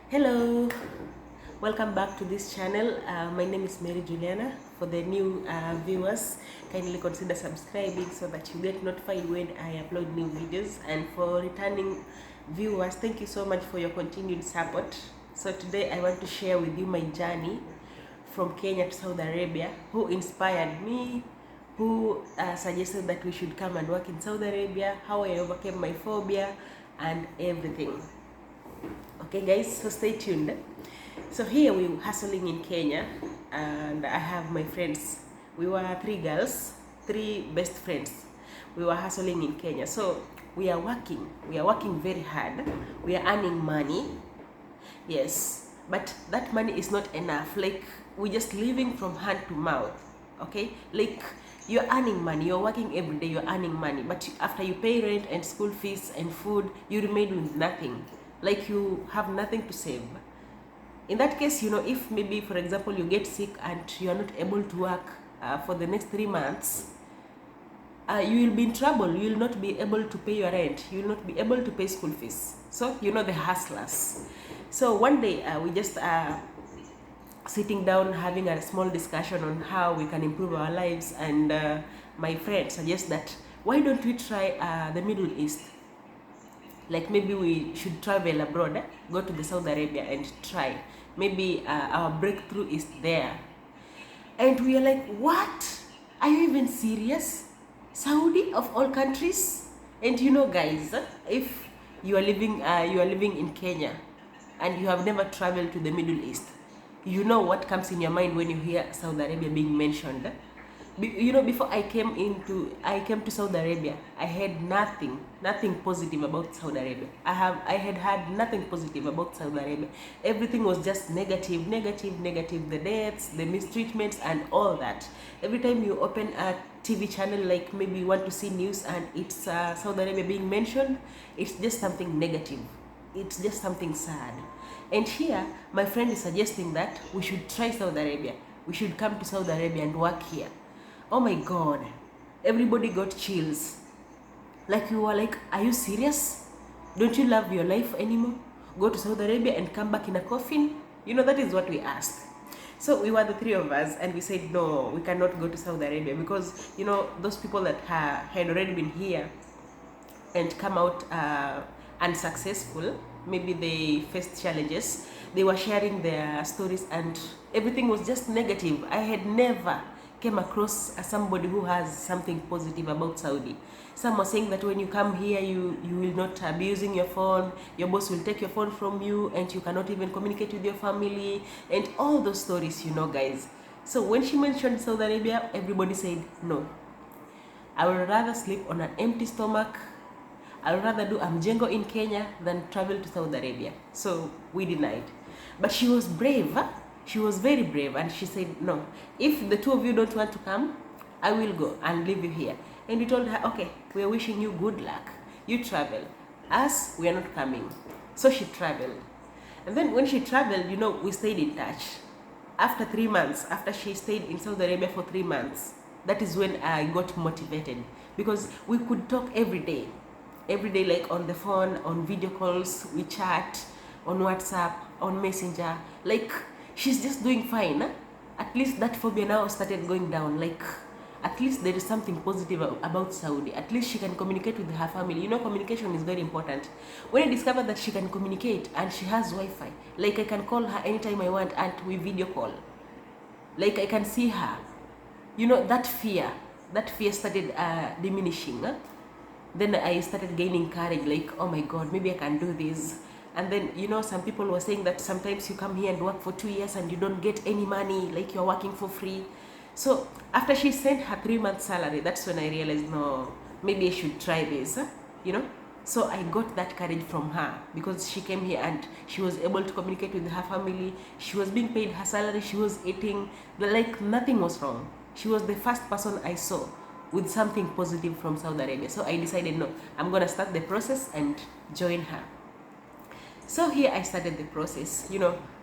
Hello, welcome back to this channel. My name is Mary Juliana. For the new viewers, kindly consider subscribing so that you get notified when I upload new videos. And for returning viewers, thank you so much for your continued support. So today I want to share with you my journey from Kenya to Saudi Arabia, who inspired me, who suggested that we should come and work in Saudi Arabia, how I overcame my phobia, and everything. Okay guys, so stay tuned. So here we were hustling in Kenya, and I have my friends. We were three girls, three best friends. We were hustling in Kenya. So we are working very hard. We are earning money. Yes, but that money is not enough. Like, we're just living from hand to mouth. Okay, like, you're earning money, you're working every day, you're earning money, but after you pay rent and school fees and food, you remain with nothing. Like, you have nothing to save. In that case, if maybe, for example, you get sick and you are not able to work for the next 3 months, you will be in trouble. You will not be able to pay your rent. You will not be able to pay school fees. So, the hustlers. So one day, we just sitting down having a small discussion on how we can improve our lives, and my friend suggests that why don't we try the Middle East. Like, maybe we should travel abroad, go to the Saudi Arabia and try. Maybe our breakthrough is there. And we are like, what? Are you even serious? Saudi of all countries? And guys, if you are living in Kenya and you have never traveled to the Middle East, you know what comes in your mind when you hear Saudi Arabia being mentioned. Before I came to Saudi Arabia, I had nothing positive about Saudi Arabia. I had nothing positive about Saudi Arabia. Everything was just negative. The deaths, the mistreatments, and all that. Every time you open a TV channel, like maybe you want to see news and it's Saudi Arabia being mentioned, it's just something negative. It's just something sad. And here, my friend is suggesting that we should try Saudi Arabia. We should come to Saudi Arabia and work here. Oh my God, everybody got chills. Like, you were like, are you serious? Don't you love your life anymore? Go to Saudi Arabia and come back in a coffin? That is what we asked. So we were the three of us, and we said, no, we cannot go to Saudi Arabia because, those people that had already been here and come out unsuccessful, maybe they faced challenges, they were sharing their stories and everything was just negative. I had never came across somebody who has something positive about Saudi. Some were saying that when you come here, you will not be using your phone, your boss will take your phone from you, and you cannot even communicate with your family, and all those stories, guys. So when she mentioned Saudi Arabia, everybody said, no, I would rather sleep on an empty stomach. I would rather do Amjengo in Kenya than travel to Saudi Arabia. So we denied. But she was brave. Huh? She was very brave, and she said, no, if the two of you don't want to come, I will go and leave you here. And we told her, okay, we are wishing you good luck. You travel. Us, we are not coming. So she traveled. And then when she traveled, we stayed in touch. After 3 months, after she stayed in Saudi Arabia for 3 months, that is when I got motivated, because we could talk every day, like on the phone, on video calls, we chat, on WhatsApp, on Messenger. Like, she's just doing fine. Huh? At least that phobia now started going down. Like, at least there is something positive about Saudi. At least she can communicate with her family. Communication is very important. When I discovered that she can communicate and she has Wi-Fi, like I can call her anytime I want and we video call. Like, I can see her. That fear started diminishing. Huh? Then I started gaining courage, like, oh my God, maybe I can do this. And then, some people were saying that sometimes you come here and work for 2 years and you don't get any money, like you're working for free. So after she sent her 3-month salary, that's when I realized, no, maybe I should try this, So I got that courage from her, because she came here and she was able to communicate with her family. She was being paid her salary, she was eating, like nothing was wrong. She was the first person I saw with something positive from Saudi Arabia. So I decided, no, I'm going to start the process and join her. So here I started the process.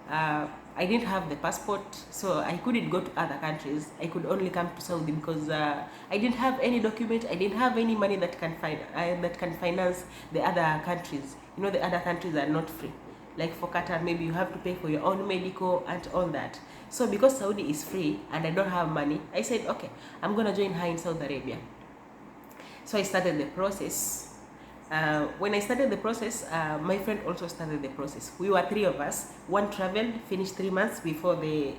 I didn't have the passport, so I couldn't go to other countries. I could only come to Saudi because I didn't have any document. I didn't have any money that can finance the other countries. The other countries are not free. Like for Qatar, maybe you have to pay for your own medical and all that. So because Saudi is free and I don't have money, I said, okay, I'm gonna join her in Saudi Arabia. So I started the process. When I started the process, my friend also started the process. We were 3 of us. One traveled, finished 3 months before the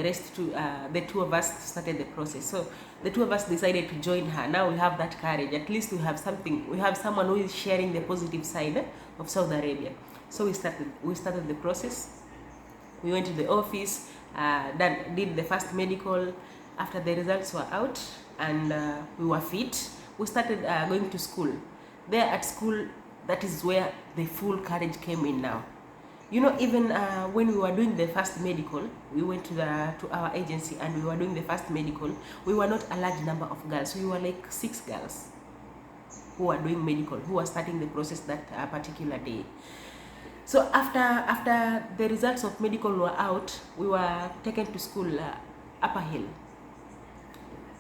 rest two, the 2 of us started the process. So the 2 of us decided to join her. Now we have that courage. At least we have something. We have someone who is sharing the positive side of Saudi Arabia. So we started the process. We went to the office, did the first medical. After the results were out and we were fit, we started going to school. There at school, that is where the full courage came in now. You know, even when we were doing the first medical, we went to our agency and we were doing the first medical. We were not a large number of girls. We were like 6 girls who were doing medical, who were starting the process that particular day. So after the results of medical were out, we were taken to school, Upper Hill.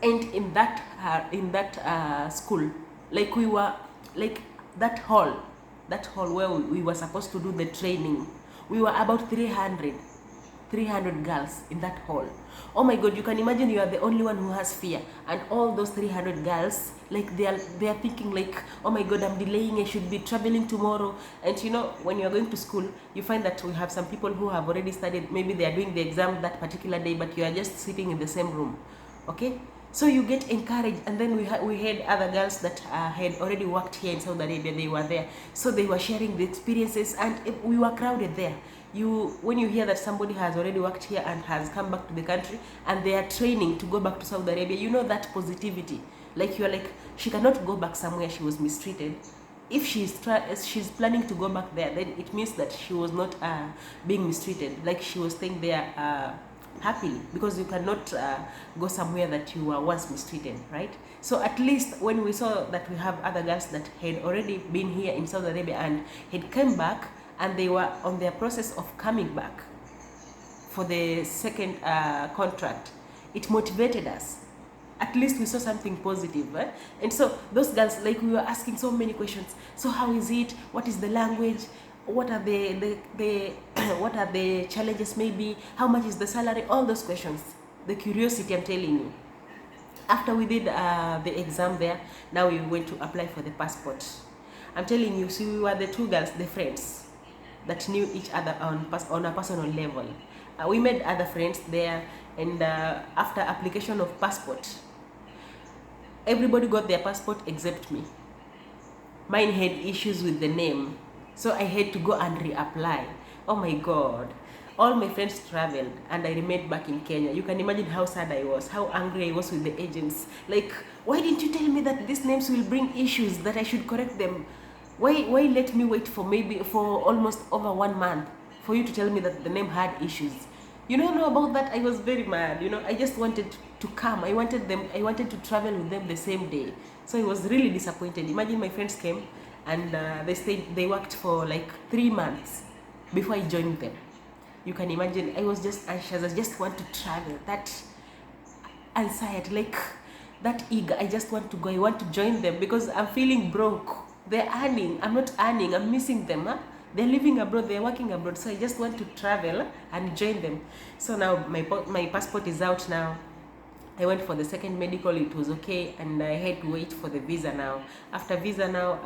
And in that school, like we were like that hall where we were supposed to do the training, we were about 300 girls in that hall. Oh my god, you can imagine you are the only one who has fear, and all those 300 girls, like they are thinking like, oh my god, I'm delaying, I should be traveling tomorrow. And you know, when you're going to school, you find that we have some people who have already studied, maybe they are doing the exam that particular day, but you are just sitting in the same room. Okay, so you get encouraged. And then we had other girls that had already worked here in Saudi Arabia. They were there, so they were sharing the experiences, and we were crowded there. When you hear that somebody has already worked here and has come back to the country and they are training to go back to Saudi Arabia, you know that positivity. Like you're like, she cannot go back somewhere she was mistreated. If she's planning to go back there, then it means that she was not being mistreated. Like she was staying there happily, because you cannot go somewhere that you were once mistreated, right? So at least when we saw that we have other girls that had already been here in Saudi Arabia and had come back, and they were on their process of coming back for the second contract, it motivated us. At least we saw something positive, right? And so those girls, like we were asking so many questions. So how is it? What is the language? What are the what are the challenges? Maybe how much is the salary? All those questions, the curiosity, I'm telling you. After we did the exam there, now we went to apply for the passport. I'm telling you, see, we were the 2 girls, the friends that knew each other on a personal level. We made other friends there, and after application of passport, everybody got their passport except me. Mine had issues with the name, so I had to go and reapply. Oh my god. All my friends traveled and I remained back in Kenya. You can imagine how sad I was, how angry I was with the agents. Like, why didn't you tell me that these names will bring issues, that I should correct them? Why let me wait for almost over 1 month for you to tell me that the name had issues? You don't know about that. I was very mad. You know, I just wanted to come. I wanted to travel with them the same day. So I was really disappointed. Imagine my friends came and they worked for like 3 months before I joined them. You can imagine, I was just anxious. I just want to travel. That anxiety, like that eager. I just want to go. I want to join them because I'm feeling broke. They're earning, I'm not earning, I'm missing them. They're living abroad, they're working abroad, so I just want to travel and join them. So now my passport is out now. I went for the second medical, it was okay, and I had to wait for the visa now. After visa now,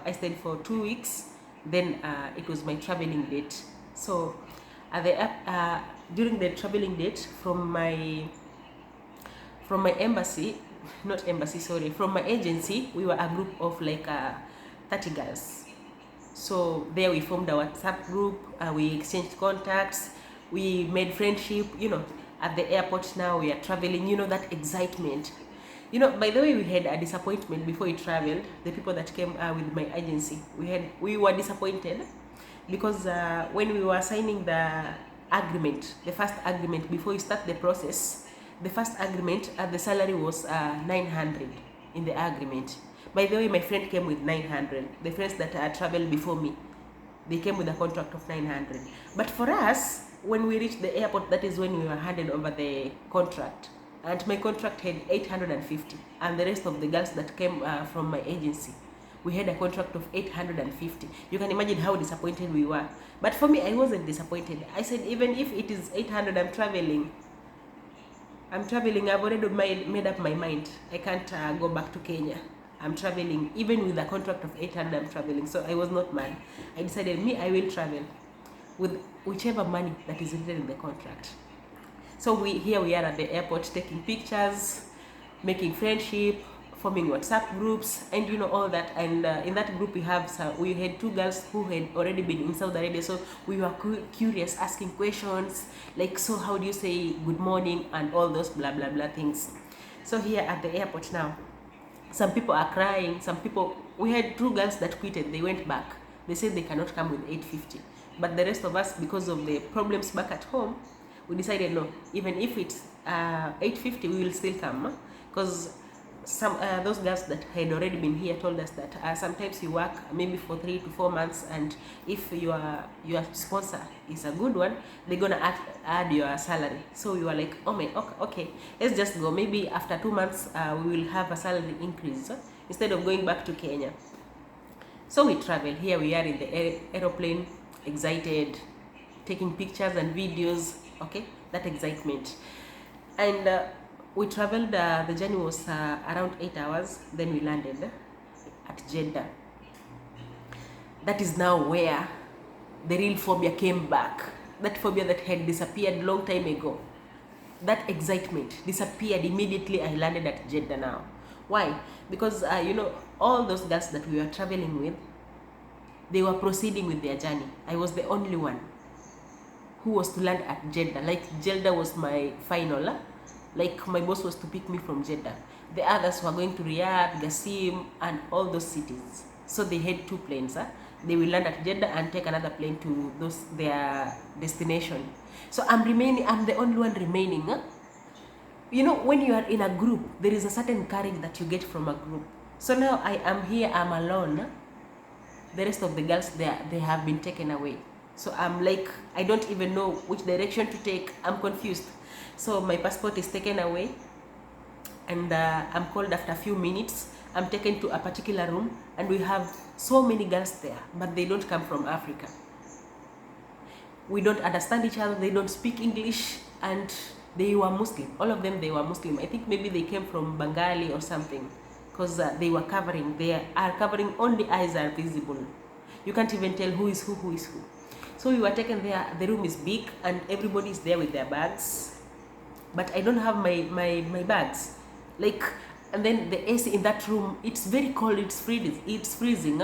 I stayed for 2 weeks, then it was my traveling date. So during the traveling date from my embassy, from my agency, we were a group of like 30 girls. So there we formed a WhatsApp group, we exchanged contacts, we made friendship. You know, at the airport now we are traveling, you know, that excitement. You know, by the way, we had a disappointment before we traveled. The people that came with my agency, we were disappointed because when we were signing the agreement, the first agreement before we start the process, the first agreement, the salary was 900 in the agreement. By the way, my friend came with 900. The friends that traveled before me, they came with a contract of 900. But for us, when we reached the airport, that is when we were handed over the contract. And my contract had 850. And the rest of the girls that came from my agency, we had a contract of 850. You can imagine how disappointed we were. But for me, I wasn't disappointed. I said, even if it is 800, I'm traveling, I've already made up my mind. I can't go back to Kenya. I'm traveling. Even with a contract of 800, I'm traveling. So I was not mad. I decided, I will travel with whichever money that is written in the contract. So here we are at the airport, taking pictures, making friendship, forming WhatsApp groups, and you know, all that. And in that group we had 2 girls who had already been in Saudi Arabia, so we were curious, asking questions like, so how do you say good morning, and all those blah blah blah things. So here at the airport now, some people are crying, we had 2 girls that quitted, they went back. They said they cannot come with 850, but the rest of us, because of the problems back at home, we decided, no, even if it's 850, we will still come, because those girls that had already been here told us that sometimes you work maybe for 3 to 4 months, and if your sponsor is a good one, they're gonna add your salary. So we were like, oh my, okay, let's just go. Maybe after 2 months we will have a salary increase instead of going back to Kenya. So we travel. Here we are in the aeroplane, excited, taking pictures and videos. Okay, that excitement. And we traveled, the journey was around 8 hours. Then we landed at Jeddah. That is now where the real phobia came back. That phobia that had disappeared long time ago. That excitement disappeared immediately I landed at Jeddah now. Why? Because you know, all those girls that we were traveling with, they were proceeding with their journey. I was the only one who was to land at Jeddah. Like, Jeddah was my final. Like, my boss was to pick me from Jeddah. The others were going to Riyadh, Qasim, and all those cities. So they had 2 planes. They will land at Jeddah and take another plane to their destination. So I'm the only one remaining. You know, when you are in a group, there is a certain courage that you get from a group. So now I am here, I'm alone. The rest of the girls, they have been taken away. So I'm like, I don't even know which direction to take. I'm confused. So my passport is taken away, and I'm called after a few minutes. I'm taken to a particular room, and we have so many girls there, but they don't come from Africa. We don't understand each other. They don't speak English, and they were Muslim. All of them, they were Muslim. I think maybe they came from Bengali or something, because they are covering, only eyes are visible. You can't even tell who is who is who. So we were taken there. The room is big, and everybody is there with their bags. But I don't have my bags. Like, and then the AC in that room, it's very cold, it's freezing.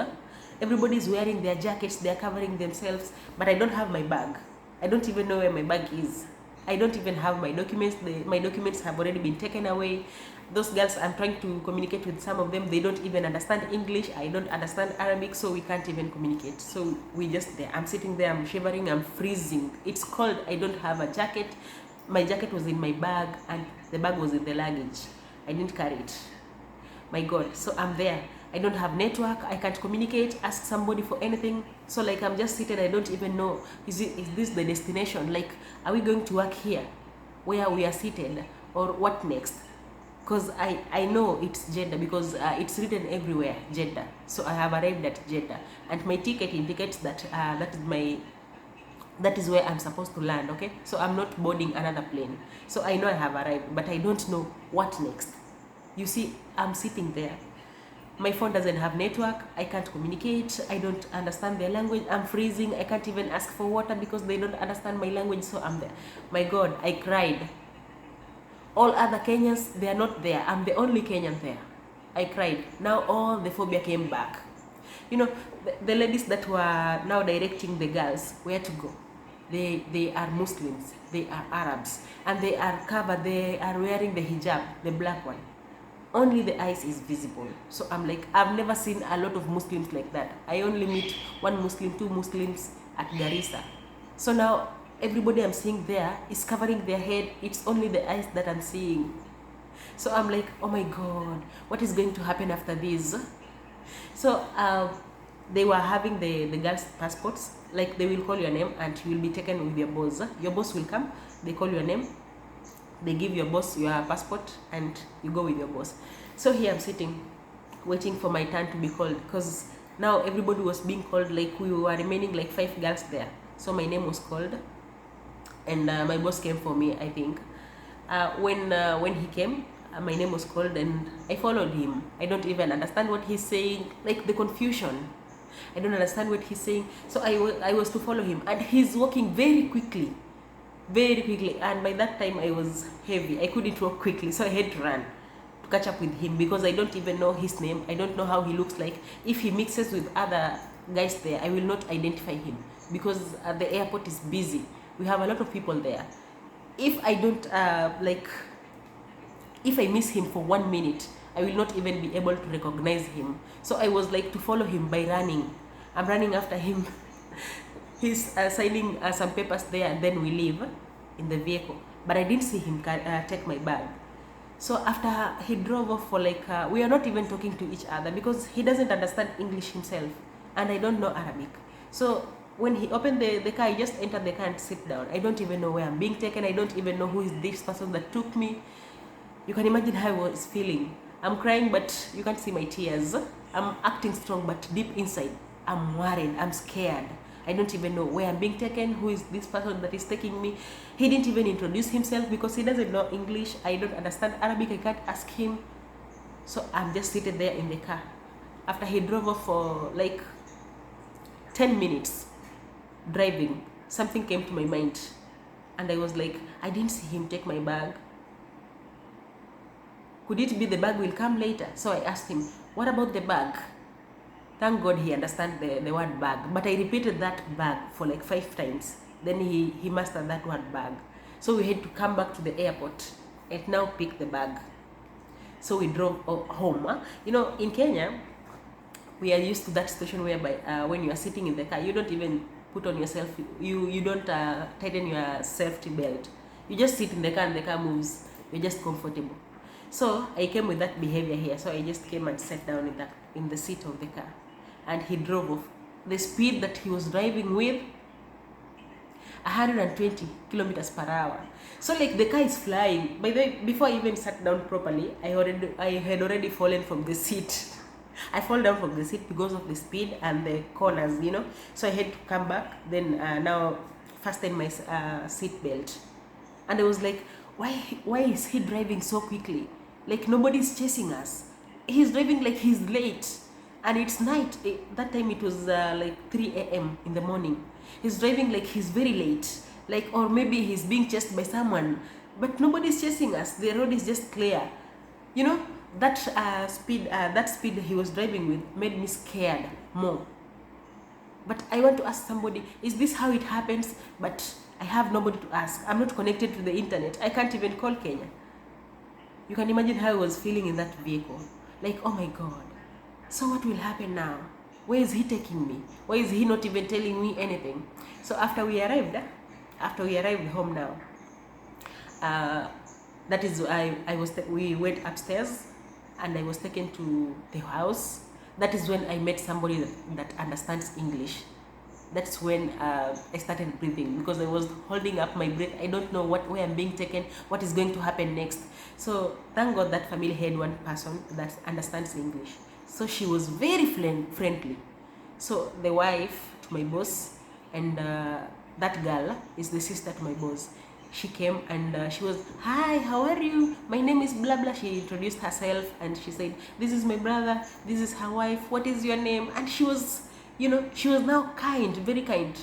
Everybody is wearing their jackets, they're covering themselves, but I don't have my bag. I don't even know where my bag is. I don't even have my documents. My documents have already been taken away. Those girls, I'm trying to communicate with some of them, they don't even understand English. I don't understand Arabic, so we can't even communicate. So we just there. I'm sitting there, I'm shivering, I'm freezing. It's cold, I don't have a jacket. My jacket was in my bag, and the bag was in the luggage. I didn't carry it. My God. So I'm there. I don't have network. I can't communicate, ask somebody for anything. So like, I'm just seated. I don't even know, is this the destination? Like, are we going to work here where we are seated, or what next? Because I know it's Jeddah, because it's written everywhere, Jeddah. So I have arrived at Jeddah, and my ticket indicates that that is where I'm supposed to land. Okay, so I'm not boarding another plane. So I know I have arrived, but I don't know what next. You see, I'm sitting there. My phone doesn't have network. I can't communicate. I don't understand their language. I'm freezing. I can't even ask for water because they don't understand my language. So I'm there. My God, I cried. All other Kenyans, they are not there. I'm the only Kenyan there. I cried. Now all the phobia came back. You know, the ladies that were now directing the girls where to go, they are Muslims, they are Arabs, and they are covered, they are wearing the hijab, the black one. Only the eyes is visible. So I'm like, I've never seen a lot of Muslims like that. I only meet 1 Muslim, 2 Muslims at Garissa. So now everybody I'm seeing there is covering their head. It's only the eyes that I'm seeing. So I'm like, oh my God, what is going to happen after this? So they were having the girls' passports. Like, they will call your name and you will be taken with your boss. Your boss will come, they call your name, they give your boss your passport, and you go with your boss. So here I'm sitting waiting for my turn to be called, because now everybody was being called. Like, we were remaining like 5 girls there, so my name was called, and my boss came for me, I think. When he came, my name was called, and I followed him. I don't even understand what he's saying, like the confusion. I don't understand what he's saying. So I was to follow him, and he's walking very quickly, and by that time I was heavy. I couldn't walk quickly, so I had to run to catch up with him, because I don't even know his name. I don't know how he looks like. If he mixes with other guys there, I will not identify him, because the airport is busy. We have a lot of people there. If I don't if I miss him for 1 minute, I will not even be able to recognize him. So I was like to follow him by running. I'm running after him. He's signing some papers there, and then we leave in the vehicle. But I didn't see him take my bag. So after he drove off for like, we are not even talking to each other, because he doesn't understand English himself, and I don't know Arabic. So when he opened the car, I just entered the car and sit down. I don't even know where I'm being taken. I don't even know who is this person that took me. You can imagine how I was feeling. I'm crying, but you can't see my tears. I'm acting strong, but deep inside, I'm worried. I'm scared. I don't even know where I'm being taken. Who is this person that is taking me? He didn't even introduce himself, because he doesn't know English. I don't understand Arabic. I can't ask him. So I'm just seated there in the car. After he drove off for like 10 minutes driving, something came to my mind, and I was like, I didn't see him take my bag. Could it be the bag will come later? So I asked him, what about the bag? Thank God he understands the word bag. But I repeated that bag for like 5 times. Then he mastered that word bag. So we had to come back to the airport and now pick the bag. So we drove home. You know, in Kenya, we are used to that situation whereby when you are sitting in the car, you don't even put on yourself, you don't tighten your safety belt. You just sit in the car and the car moves. You're just comfortable. So I came with that behavior here. So I just came and sat down in the seat of the car, and he drove off. The speed that he was driving with, 120 kilometers per hour. So like the car is flying. By the way, before I even sat down properly, I had already fallen from the seat. I fall down from the seat because of the speed and the corners, you know. So I had to come back, then now fasten my seat belt. And I was like, why is he driving so quickly? Like nobody's chasing us. He's driving like he's late, and it's night. That time it was like 3 a.m. in the morning. He's driving like he's very late, like, or maybe he's being chased by someone, but nobody's chasing us. The road is just clear, you know. That speed he was driving with made me scared more. But I want to ask somebody, is this how it happens? But I have nobody to ask. I'm not connected to the internet. I can't even call Kenya. You can imagine how I was feeling in that vehicle. Like, oh my God, so what will happen now? Where is he taking me? Why is he not even telling me anything? So after we arrived home now, that is we went upstairs, and I was taken to the house. That is when I met somebody that understands English. That's when I started breathing, because I was holding up my breath. I don't know where I'm being taken, what is going to happen next. So thank God that family had one person that understands English. So she was very friendly. So the wife to my boss, and that girl is the sister to my boss. She came, and she was, hi, how are you? My name is blah blah. She introduced herself, and she said, this is my brother, this is her wife, what is your name? And she was, you know, she was now kind, very kind,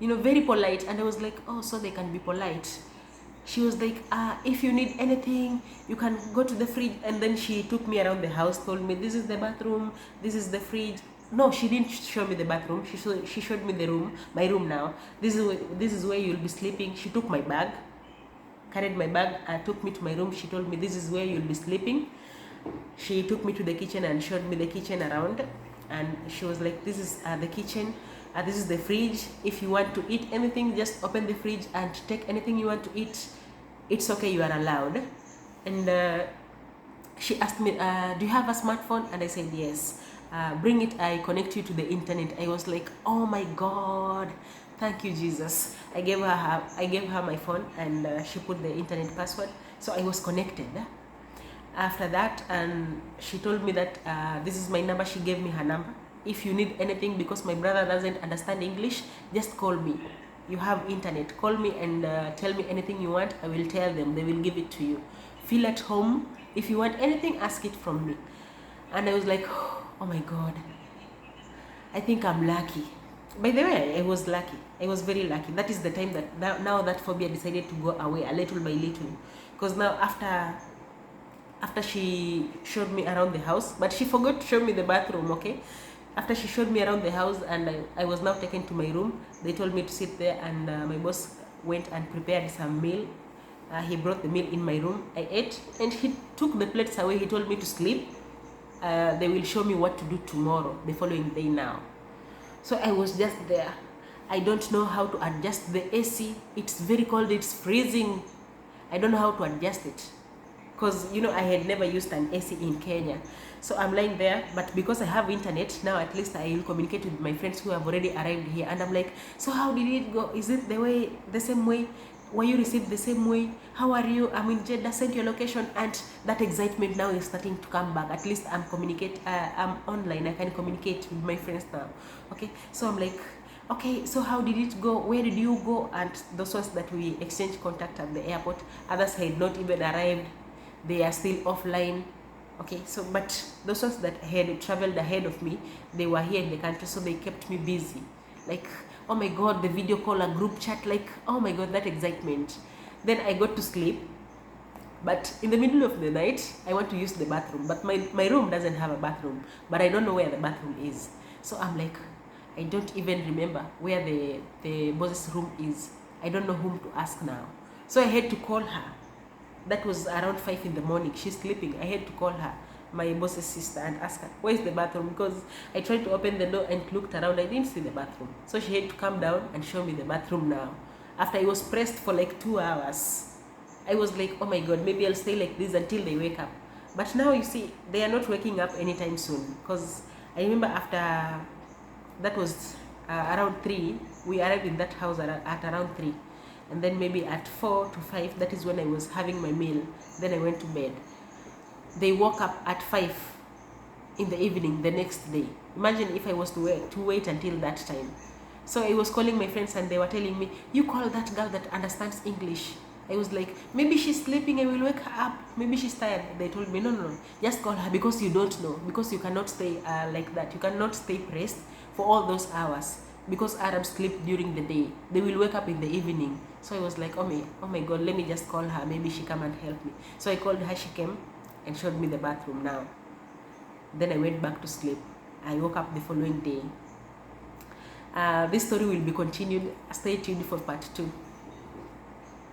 you know, very polite. And I was like, oh, so they can be polite. She was like, if you need anything, you can go to the fridge. And then she took me around the house, told me, this is the bathroom, this is the fridge. No, she didn't show me the bathroom. She showed me the room, my room now. This is where you'll be sleeping. She took my bag, carried my bag, took me to my room. She told me, this is where you'll be sleeping. She took me to the kitchen and showed me the kitchen around. And she was like, this is the kitchen, this is the fridge. If you want to eat anything, just open the fridge and take anything you want to eat. It's okay, you are allowed. And she asked me, do you have a smartphone? And I said, yes. Bring it, I connect you to the internet. I was like, oh my God, thank you, Jesus. I gave her my phone, and she put the internet password. So I was connected. After that, and she told me that this is my number. She gave me her number. If you need anything, because my brother doesn't understand English, just call me. You have internet, call me and tell me anything you want. I will tell them, they will give it to you. Feel at home. If you want anything, ask it from me. And I was like, oh my God, I think I'm lucky. By the way, I was lucky. I was very lucky. That is the time that now that phobia decided to go away a little by little. Because now after she showed me around the house, but she forgot to show me the bathroom, okay? After she showed me around the house, and I was now taken to my room, they told me to sit there, and my boss went and prepared some meal. He brought the meal in my room. I ate, and he took the plates away. He told me to sleep. They will show me what to do tomorrow, the following day now. So I was just there. I don't know how to adjust the AC. It's very cold, it's freezing. I don't know how to adjust it. Because, you know, I had never used an AC in Kenya. So I'm lying there, but because I have internet, now at least I will communicate with my friends who have already arrived here. And I'm like, so how did it go? Is it the same way? Were you received the same way? How are you? I'm in Jeddah, send your location. And that excitement now is starting to come back. At least I'm online. I can communicate with my friends now. Okay, so I'm like, okay, so how did it go? Where did you go? And those ones that we exchanged contact at the airport, others had not even arrived. They are still offline. Okay, so but those ones that had traveled ahead of me, they were here in the country, so they kept me busy. Like, oh my God, the video call, a group chat, like, oh my God, that excitement. Then I got to sleep, but in the middle of the night, I want to use the bathroom, but my room doesn't have a bathroom, but I don't know where the bathroom is. So I'm like, I don't even remember where the boss's room is. I don't know whom to ask now. So I had to call her. That was around 5 in the morning. She's sleeping. I had to call her, my boss's sister, and ask her, where is the bathroom? Because I tried to open the door and looked around. I didn't see the bathroom. So she had to come down and show me the bathroom now. After I was pressed for like 2 hours, I was like, oh my God, maybe I'll stay like this until they wake up. But now you see, they are not waking up anytime soon. Because I remember after, that was around 3, we arrived in that house at around 3. And then maybe at 4 to 5, that is when I was having my meal. Then I went to bed. They woke up at 5 in the evening the next day. Imagine if I was to wait until that time. So I was calling my friends and they were telling me, you call that girl that understands English. I was like, maybe she's sleeping, I will wake her up. Maybe she's tired. They told me, no, just call her, because you don't know. Because you cannot stay like that. You cannot stay pressed for all those hours. Because Arabs sleep during the day. They will wake up in the evening. So I was like, oh my God, let me just call her. Maybe she come and help me. So I called her, she came and showed me the bathroom now. Then I went back to sleep. I woke up the following day. This story will be continued. Stay tuned for part 2.